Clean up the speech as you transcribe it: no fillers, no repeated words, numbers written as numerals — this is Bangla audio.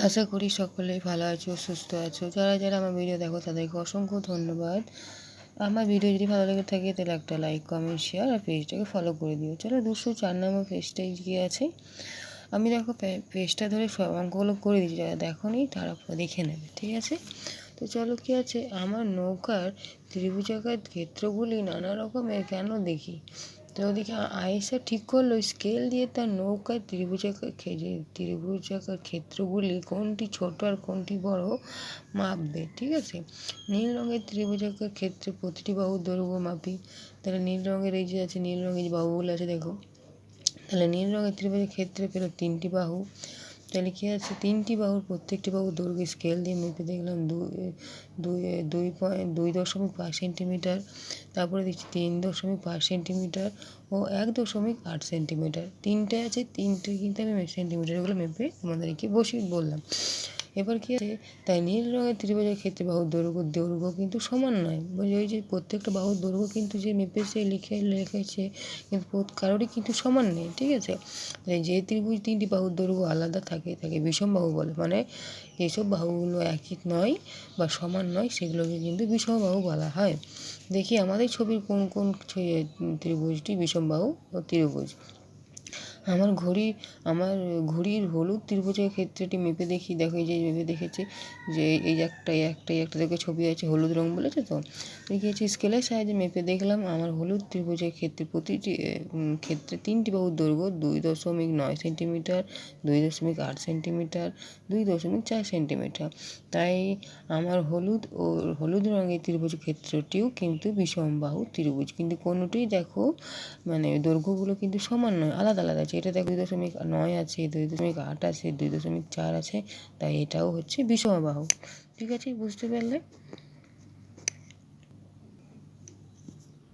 আশা করি সকলেই ভালো আছো, সুস্থ আছো। যারা যারা আমার ভিডিও দেখো তাদেরকে অসংখ্য ধন্যবাদ। আমার ভিডিও যদি ভালো লেগে থাকে তাহলে একটা লাইক, কমেন্ট, শেয়ার আর পেজটাকে ফলো করে দিও। চলো 204 নম্বর পেজটাই গিয়ে আছে। আমি দেখো পেজটা ধরে সব অঙ্কগুলো করে দিচ্ছি, যারা দেখো নি তারা দেখে নেবে, ঠিক আছে? তো চলো কি আছে, আমার নৌকার ত্রিভুজাকার ক্ষেত্রগুলি নানা রকমের কেন দেখি। তো ওদিকে আয়েশা ঠিক করলো স্কেল দিয়ে তার নৌকার ত্রিভুজাকার ক্ষেত্রগুলি কোনটি ছোট আর কোনটি বড় মাপবে, ঠিক আছে? নীল রঙের ত্রিভুজাকার ক্ষেত্রে প্রতিটি বাহুর দৈর্ঘ্য মাপি। তাহলে নীল রঙের এই যে আছে, নীল রঙের যে বাহুগুলো আছে দেখো, তাহলে নীল রঙের ত্রিভুজের ক্ষেত্রে পেল 3টি বাহু। তাহলে কী আছে, 3টি বাহুর প্রত্যেকটি বাহুর দৈর্ঘ্য স্কেল দিয়ে মেপে দেখলাম 2.5 সেন্টিমিটার। তারপরে দেখছি 3.5 সেন্টিমিটার ও 1.8 সেন্টিমিটার। তিনটে আছে, তিনটে কিন্তু আমি সেন্টিমিটারগুলো মেপে তোমাদেরকে বসিয়ে বললাম। এবার কি আছে, তাই নীল রঙের ত্রিভুজের ক্ষেত্রে বাহুর দৈর্ঘ্য কিন্তু সমান নয়। ওই যে প্রত্যেকটা বাহুর দৈর্ঘ্য কিন্তু যে মেপেছে লিখেছে, কিন্তু কারোরই কিন্তু সমান নেই, ঠিক আছে? তাই যে ত্রিভুজ 3টি বাহুর দৈর্ঘ্য আলাদা থাকে তাকে বিষম বাহু বলে। মানে যেসব বাহুগুলো একই নয় বা সমান নয় সেগুলোকে কিন্তু বিষম বাহু বলা হয়। দেখি আমাদের ছবির কোন কোন ত্রিভুজটি বিষম বাহু ও ত্রিভুজ। আমার ঘড়ির হলুদ ত্রিভুজের ক্ষেত্রটি মেপে দেখি। দেখো এই যে মেপে দেখেছি যে এই একটা দেখে ছবি আছে, হলুদ রং বলেছে তো দেখিয়েছি। স্কেলের সাহায্যে মেপে দেখলাম আমার হলুদ ত্রিভুজের ক্ষেত্রে প্রতিটি ক্ষেত্রে 3টি বাহুর দৈর্ঘ্য 2.9 সেন্টিমিটার, 2.8 সেন্টিমিটার, 2.4 সেন্টিমিটার। তাই আমার হলুদ রঙের ত্রিভুজ ক্ষেত্রটিও কিন্তু বিষমবাহু ত্রিভুজ, কিন্তু কোনোটিই দেখো মানে দৈর্ঘ্যগুলো কিন্তু সমান নয়, আলাদা আলাদা আছে। এটা দেখো 2.9 আছে, 2.8 আছে, 2.4 আছে, তাই এটাও হচ্ছে বিষমবাহু। ঠিক আছে, বুঝতে পারলে?